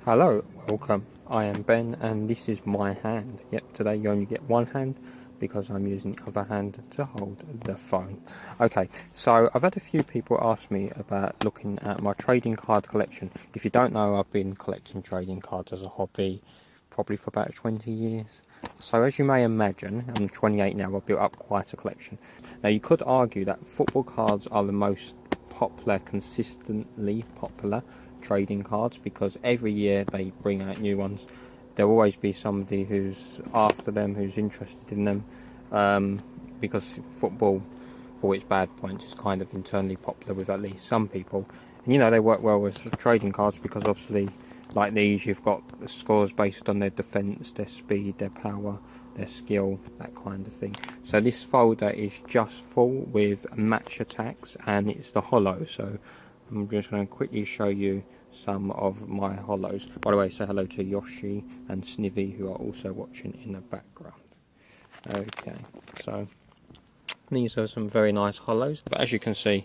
Hello, welcome. I am Ben and this is my hand. Yep, today you only get one hand because I'm using the other hand to hold the phone. Okay, so I've had a few people ask me about looking at my trading card collection. If you don't know, I've been collecting trading cards as a hobby probably for about 20 years. So as you may imagine, I'm 28 now, I've built up quite a collection. Now you could argue that football cards are the most popular, consistently popular trading cards because every year they bring out new ones. There'll always be somebody who's after them, who's interested in them, because football, for its bad points, is kind of internally popular with at least some people. And you know, they work well with trading cards because obviously, like these, you've got the scores based on their defence, their speed, their power, their skill, that kind of thing. So this folder is just full with match attacks and it's the hollow. So I'm just going to quickly show you some of my hollows. By the way, say hello to Yoshi and Snivy, who are also watching in the background. Okay, so these are some very nice hollows, but as you can see,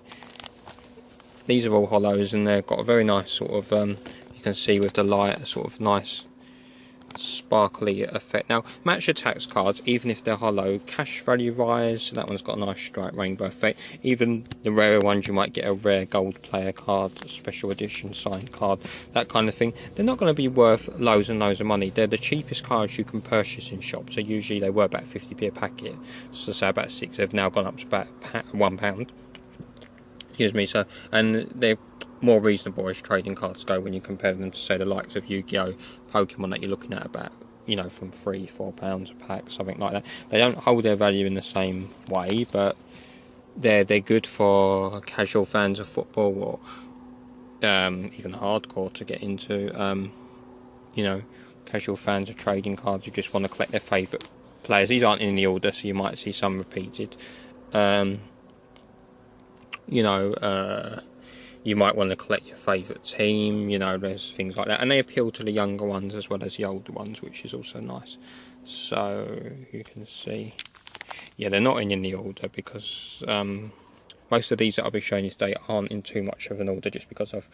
these are all hollows and they've got a very nice sort of, you can see with the light, a sort of nice sparkly effect. Now, match attacks cards, even if they're hollow, cash value rise. That one's got a nice stripe rainbow effect. Even the rarer ones, you might get a rare gold player card, special edition signed card, that kind of thing. They're not going to be worth loads and loads of money. They're the cheapest cards you can purchase in shops. So usually they were about 50p a packet, so say about 6. They've now gone up to about £1. Excuse me. So, and they're more reasonable as trading cards go when you compare them to, say, the likes of Yu-Gi-Oh, Pokemon that you're looking at about, you know, from £3-4 a pack, something like that. They don't hold their value in the same way, but they're good for casual fans of football or even hardcore to get into. You know, casual fans of trading cards who just want to collect their favourite players. These aren't in the order, so you might see some repeated. You know, you might want to collect your favourite team, you know, there's things like that. And they appeal to the younger ones as well as the older ones, which is also nice. So, you can see, yeah, they're not in the order because most of these that I'll be showing you today aren't in too much of an order, just because I've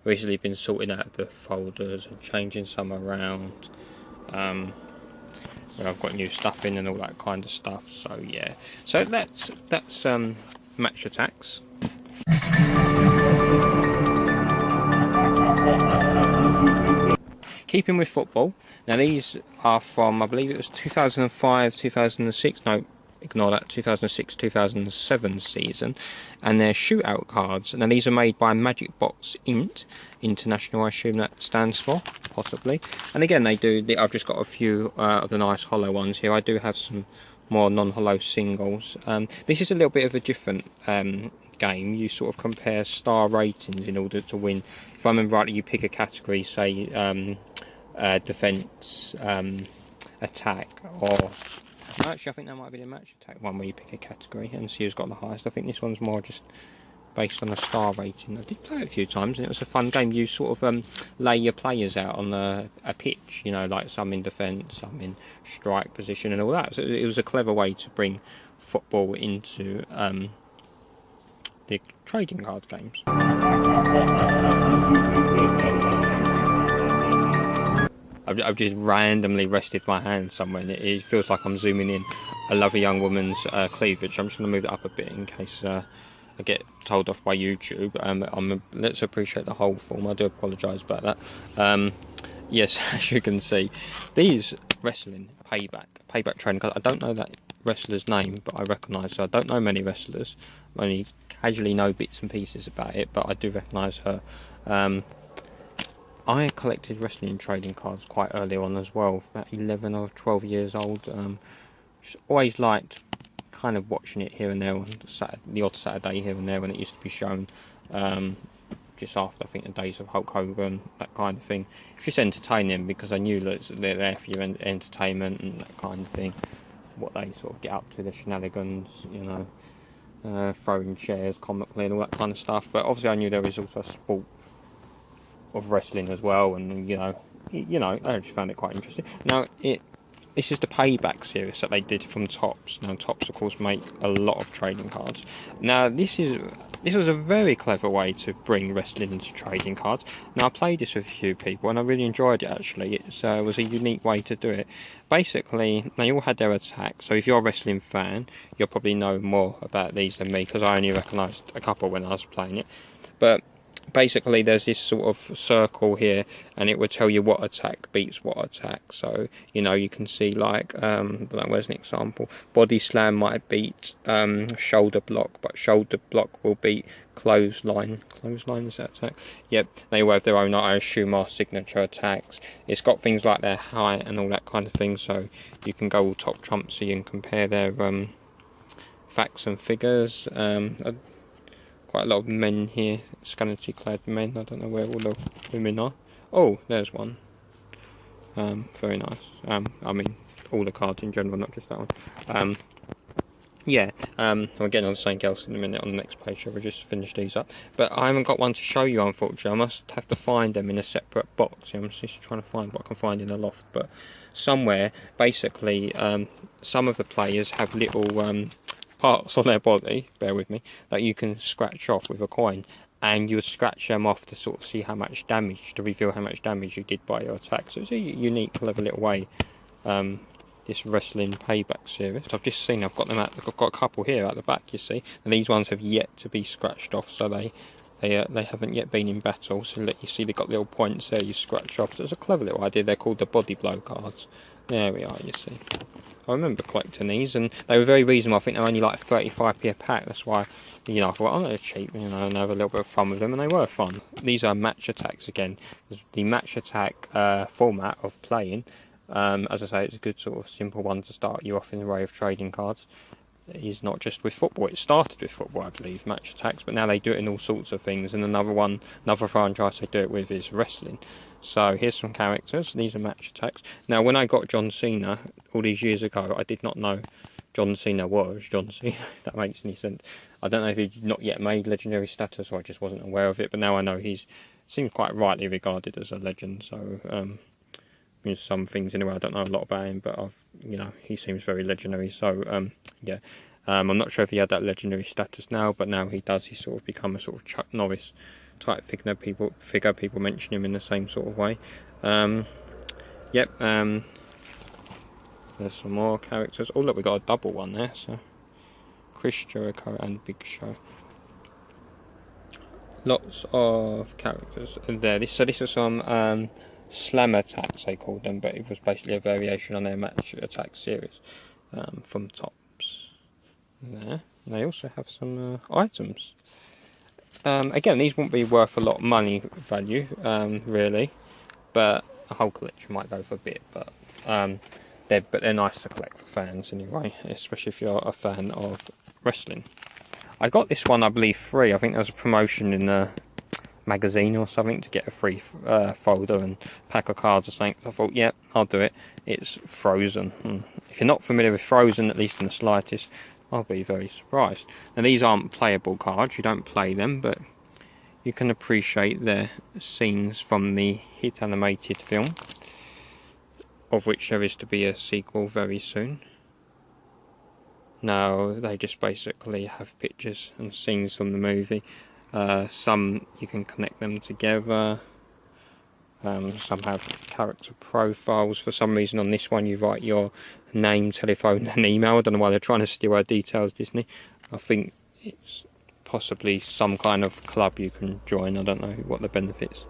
recently been sorting out the folders and changing some around. Where I've got new stuff in and all that kind of stuff, so yeah. So that's match attacks. Keeping with football, now these are from, I believe it was 2005, 2006, no, ignore that, 2006-2007 season, and they're shootout cards. Now these are made by Magic Box Int, International, I assume that stands for, possibly. And again, they do, I've just got a few of the nice hollow ones here. I do have some more non-hollow singles. This is a little bit of a different game. You sort of compare star ratings in order to win. If I remember rightly, you pick a category, say defence, attack, or actually I think that might be the match attack one where you pick a category and see who's got the highest. I think this one's more just based on a star rating. I did play it a few times and it was a fun game. You sort of lay your players out on a pitch, you know, like some in defence, some in strike position and all that. So it was a clever way to bring football into the trading card games. I've just randomly rested my hand somewhere and it feels like I'm zooming in a lovely young woman's cleavage. I'm just going to move it up a bit in case I get told off by YouTube. Let's appreciate the whole form. I do apologise about that. Yes, as you can see, these wrestling payback training cards. I don't know that wrestler's name, but I recognise her. I don't know many wrestlers. I only casually know bits and pieces about it, but I do recognise her. I collected wrestling trading cards quite early on as well, about 11 or 12 years old. Just always liked kind of watching it here and there on the odd Saturday here and there when it used to be shown, just after I think the days of Hulk Hogan, that kind of thing. It's just entertaining because I knew that they're there for your entertainment and that kind of thing. What they sort of get up to, the shenanigans, you know, throwing chairs comically and all that kind of stuff. But obviously I knew there was also a sport of wrestling as well, and you know, I just found it quite interesting. Now this is the Payback series that they did from Topps. Now Topps of course make a lot of trading cards. Now this was a very clever way to bring wrestling into trading cards. Now I played this with a few people and I really enjoyed it actually. It was a unique way to do it. Basically they all had their attacks, so if you're a wrestling fan you'll probably know more about these than me because I only recognised a couple when I was playing it. But basically there's this sort of circle here and it will tell you what attack beats what attack. So you know, you can see like where's an example, body slam might beat shoulder block, but shoulder block will beat clothesline. Clothesline is that attack? Yep, they all have their own, I assume, our signature attacks. It's got things like their height and all that kind of thing, so you can go all top trumpsy and compare their facts and figures. Quite a lot of men here, scantily clad men. I don't know where all the women are. Oh, there's one. Very nice. I mean, all the cards in general, not just that one. Yeah, I'll get on something else in a minute on the next page. We'll just finish these up. But I haven't got one to show you, unfortunately. I must have to find them in a separate box. I'm just trying to find what I can find in the loft. But somewhere, basically, some of the players have little parts on their body, bear with me, that you can scratch off with a coin, and you would scratch them off to sort of see how much damage, to reveal how much damage you did by your attack. So it's a unique, clever little way, this wrestling Payback series. I've just seen, I've got them out, I've got a couple here at the back, you see, and these ones have yet to be scratched off, so they haven't yet been in battle. So you see they've got little points there you scratch off. So it's a clever little idea. They're called the body blow cards. There we are, you see. I remember collecting these, and they were very reasonable. I think they're only like 35p a pack. That's why, you know, I thought, oh, they're cheap, you know, and have a little bit of fun with them, and they were fun. These are match attacks again. The match attack format of playing, as I say, it's a good sort of simple one to start you off in an array of trading cards. It is not just with football. It started with football, I believe, match attacks, but now they do it in all sorts of things. And another franchise they do it with is wrestling. So here's some characters. These are match attacks. Now, when I got John Cena all these years ago, I did not know John Cena was John Cena, if that makes any sense. I don't know if he'd not yet made legendary status or I just wasn't aware of it, but now I know seems quite rightly regarded as a legend. So, some things anyway, I don't know a lot about him, but he seems very legendary. So, yeah. I'm not sure if he had that legendary status now, but now he does. He's sort of become a sort of Chuck Norris type figure. People mention him in the same sort of way. Yep. There's some more characters. Oh look, we got a double one there. So Chris Jericho and Big Show. Lots of characters there. This is some slam attacks they called them, but it was basically a variation on their match attack series from Topps. There. And they also have some items. Again, these won't be worth a lot of money value, really, but a whole collection might go for a bit. But they're nice to collect for fans anyway, especially if you're a fan of wrestling. I got this one, I believe, free. I think there was a promotion in a magazine or something to get a free folder and pack of cards or something. I thought, yeah, I'll do it. It's Frozen. And if you're not familiar with Frozen, at least in the slightest, I'll be very surprised. Now these aren't playable cards, you don't play them, but you can appreciate the scenes from the hit animated film, of which there is to be a sequel very soon. Now they just basically have pictures and scenes from the movie. Some you can connect them together. Some have character profiles. For some reason on this one you write your name, telephone and email. I don't know why they're trying to steal our details, Disney. I think it's possibly some kind of club you can join. I don't know what the benefits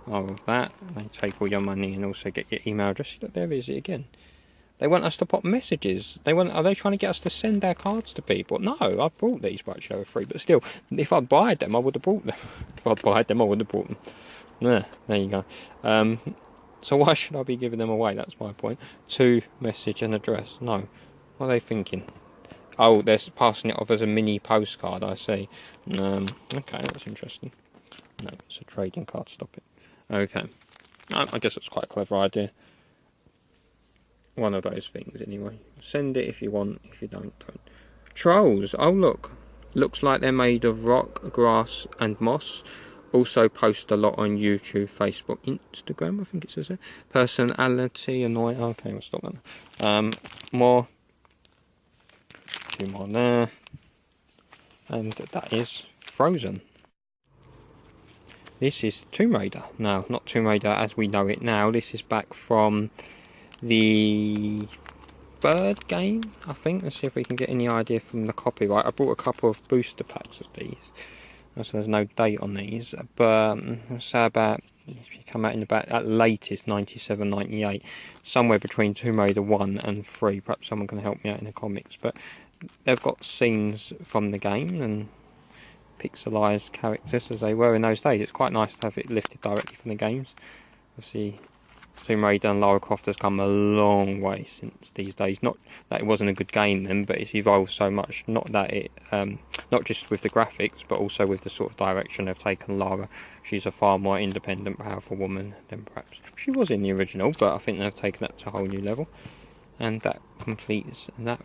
are of that. They take all your money and also get your email address. Look, there is it again. They want us to pop messages. Are they trying to get us to send our cards to people? No, I bought these, but actually they were free. But still, if I'd bought them, I would have bought them. If I'd bought them, I would have bought them. There you go. So why should I be giving them away? That's my point. To message and address. No. What are they thinking? Oh, they're passing it off as a mini postcard, I see. Okay, that's interesting. No, it's a trading card, stop it. Okay. I guess that's quite a clever idea. One of those things, anyway. Send it if you want, if you don't. Trolls. Oh, look. Looks like they're made of rock, grass and moss. Also post a lot on YouTube, Facebook, Instagram, I think it says there. Personality, annoying. Okay, we'll stop that. More. 2 more there. And that is Frozen. This is Tomb Raider. No, not Tomb Raider as we know it now. This is back from the 3rd game, I think. Let's see if we can get any idea from the copyright. I bought a couple of booster packs of these, so there's no date on these, but say about, if you come out in about at latest 97, 98, somewhere between Tomb Raider 1 and 3. Perhaps someone can help me out in the comics, but they've got scenes from the game and pixelized characters as they were in those days. It's quite nice to have it lifted directly from the games. Obviously Tomb Raider and Lara Croft has come a long way since these days. Not that it wasn't a good game then, but it's evolved so much. Not that it, not just with the graphics, but also with the sort of direction they've taken Lara. She's a far more independent, powerful woman than perhaps she was in the original, but I think they've taken that to a whole new level. And that completes that.